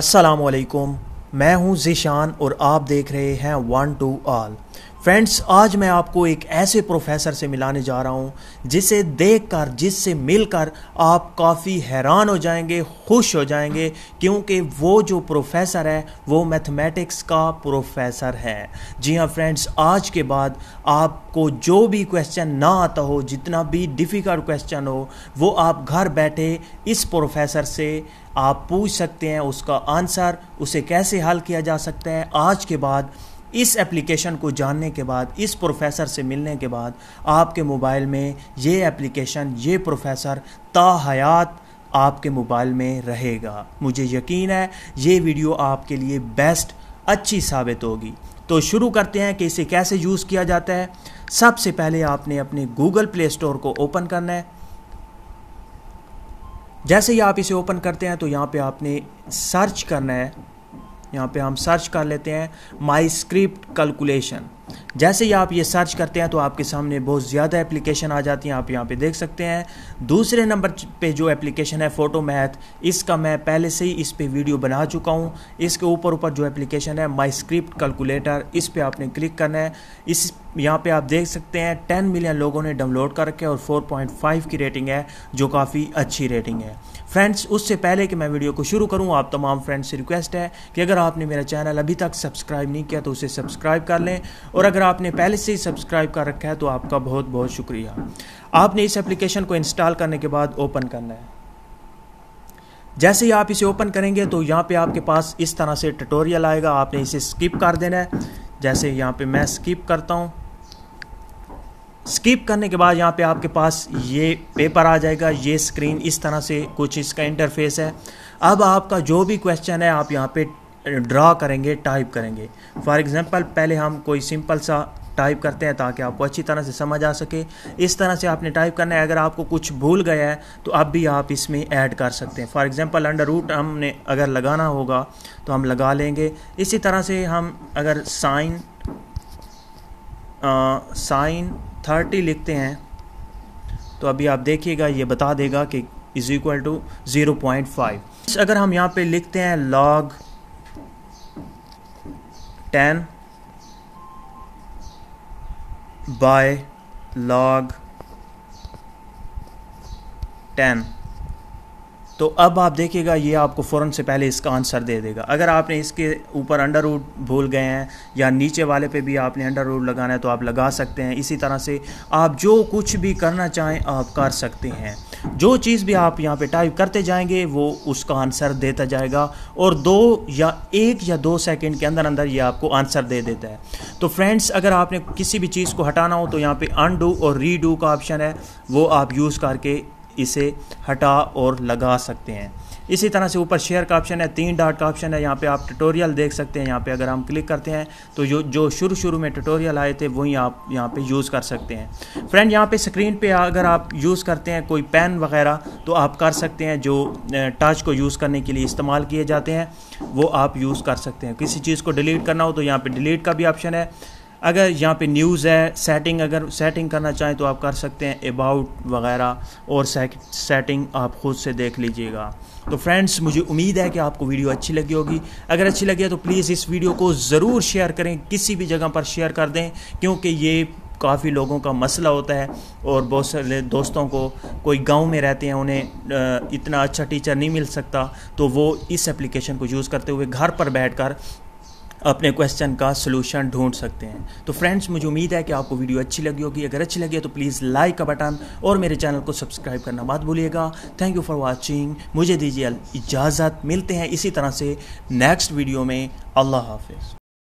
अस्सलामुअलैकुम, मैं हूं ज़ीशान और आप देख रहे हैं वन टू ऑल। फ्रेंड्स, आज मैं आपको एक ऐसे प्रोफेसर से मिलाने जा रहा हूं जिसे देखकर, जिससे मिलकर आप काफ़ी हैरान हो जाएंगे, खुश हो जाएंगे, क्योंकि वो जो प्रोफेसर है वो मैथमेटिक्स का प्रोफेसर है। जी हाँ फ्रेंड्स, आज के बाद आपको जो भी क्वेश्चन ना आता हो, जितना भी डिफ़िकल्ट क्वेश्चन हो, वो आप घर बैठे इस प्रोफेसर से आप पूछ सकते हैं। उसका आंसर, उसे कैसे हल किया जा सकता है, आज के बाद इस एप्लीकेशन को जानने के बाद, इस प्रोफेसर से मिलने के बाद आपके मोबाइल में ये एप्लीकेशन, ये प्रोफेसर ताहयात आपके मोबाइल में रहेगा। मुझे यकीन है ये वीडियो आपके लिए बेस्ट, अच्छी साबित होगी। तो शुरू करते हैं कि इसे कैसे यूज़ किया जाता है। सबसे पहले आपने अपने गूगल प्ले स्टोर को ओपन करना है। जैसे ही आप इसे ओपन करते हैं तो यहाँ पे आपने सर्च करना है। यहाँ पे हम सर्च कर लेते हैं माई स्क्रिप्ट कैलकुलेशन। जैसे ही आप ये सर्च करते हैं तो आपके सामने बहुत ज़्यादा एप्लीकेशन आ जाती हैं। आप यहाँ पे देख सकते हैं दूसरे नंबर पे जो एप्लीकेशन है फोटो मैथ, इसका मैं पहले से ही इस पे वीडियो बना चुका हूँ। इसके ऊपर जो एप्लीकेशन है माई स्क्रिप्ट कैलकुलेटर, इस पे आपने क्लिक करना है। इस यहाँ पे आप देख सकते हैं 10 मिलियन लोगों ने डाउनलोड कर रखे हैं और 4.5 की रेटिंग है, जो काफ़ी अच्छी रेटिंग है। फ्रेंड्स, उससे पहले कि मैं वीडियो को शुरू करूं, आप तमाम फ्रेंड्स से रिक्वेस्ट है कि अगर आपने मेरा चैनल अभी तक सब्सक्राइब नहीं किया तो उसे सब्सक्राइब कर लें, और अगर आपने पहले से ही सब्सक्राइब कर रखा है तो आपका बहुत बहुत शुक्रिया। आपने इस एप्लीकेशन को इंस्टॉल करने के बाद ओपन करना है। जैसे ही आप इसे ओपन करेंगे तो यहाँ पे आपके पास इस तरह से ट्यूटोरियल आएगा। आपने इसे स्किप कर देना है। जैसे यहाँ पे मैं स्किप करता हूँ। स्किप करने के बाद यहाँ पे आपके पास ये पेपर आ जाएगा, ये स्क्रीन, इस तरह से कुछ इसका इंटरफेस है। अब आपका जो भी क्वेश्चन है आप यहाँ पे ड्रा करेंगे, टाइप करेंगे। फॉर एग्जांपल पहले हम कोई सिंपल सा टाइप करते हैं ताकि आपको अच्छी तरह से समझ आ सके। इस तरह से आपने टाइप करना है। अगर आपको कुछ भूल गया है तो अब भी आप इसमें ऐड कर सकते हैं। फॉर एग्जांपल अंडर रूट हमने अगर लगाना होगा तो हम लगा लेंगे। इसी तरह से हम अगर साइन 30 लिखते हैं तो अभी आप देखिएगा ये बता देगा कि इज इक्वल टू 0.5। अगर हम यहाँ पे लिखते हैं log 10 बाय log 10, तो अब आप देखिएगा ये आपको फ़ौरन से पहले इसका आंसर दे देगा। अगर आपने इसके ऊपर अंडर रूट भूल गए हैं या नीचे वाले पे भी आपने अंडर रूट लगाना है तो आप लगा सकते हैं। इसी तरह से आप जो कुछ भी करना चाहें आप कर सकते हैं। जो चीज़ भी आप यहाँ पे टाइप करते जाएंगे वो उसका आंसर देता जाएगा, और 1 या 2 सेकंड के अंदर अंदर ये आपको आंसर दे देता है। तो फ्रेंड्स, अगर आपने किसी भी चीज़ को हटाना हो तो यहाँ पे अनडू और रीडू का ऑप्शन है, वो आप यूज़ करके इसे हटा और लगा सकते हैं। इसी तरह से ऊपर शेयर का ऑप्शन है, 3 डॉट का ऑप्शन है, यहाँ पे आप ट्यूटोरियल देख सकते हैं। यहाँ पे अगर हम क्लिक करते हैं तो जो शुरू में ट्यूटोरियल आए थे वही आप यहाँ पे यूज़ कर सकते हैं। फ्रेंड, यहाँ पे स्क्रीन पे अगर आप यूज़ करते हैं कोई पेन वगैरह तो आप कर सकते हैं। जो टच को यूज़ करने के लिए इस्तेमाल किए जाते हैं वो आप यूज़ कर सकते हैं। किसी चीज़ को डिलीट करना हो तो यहाँ पर डिलीट का भी ऑप्शन है। अगर यहाँ पे न्यूज़ है, सेटिंग, अगर सेटिंग करना चाहें तो आप कर सकते हैं, अबाउट वगैरह, और सेटिंग आप खुद से देख लीजिएगा। तो फ्रेंड्स, मुझे उम्मीद है कि आपको वीडियो अच्छी लगी होगी। अगर अच्छी लगी है तो प्लीज़ इस वीडियो को ज़रूर शेयर करें, किसी भी जगह पर शेयर कर दें, क्योंकि ये काफ़ी लोगों का मसला होता है। और बहुत सारे दोस्तों को, कोई गांव में रहते हैं, उन्हें इतना अच्छा टीचर नहीं मिल सकता, तो वो इस एप्लीकेशन को यूज़ करते हुए घर पर बैठकर अपने क्वेश्चन का सलूशन ढूंढ सकते हैं। तो फ्रेंड्स, मुझे उम्मीद है कि आपको वीडियो अच्छी लगी होगी। अगर अच्छी लगी है तो प्लीज़ लाइक का बटन और मेरे चैनल को सब्सक्राइब करना मत भूलिएगा। Thank you for watching. मुझे दीजिए इजाज़त। मिलते हैं इसी तरह से नेक्स्ट वीडियो में। अल्लाह हाफिज़।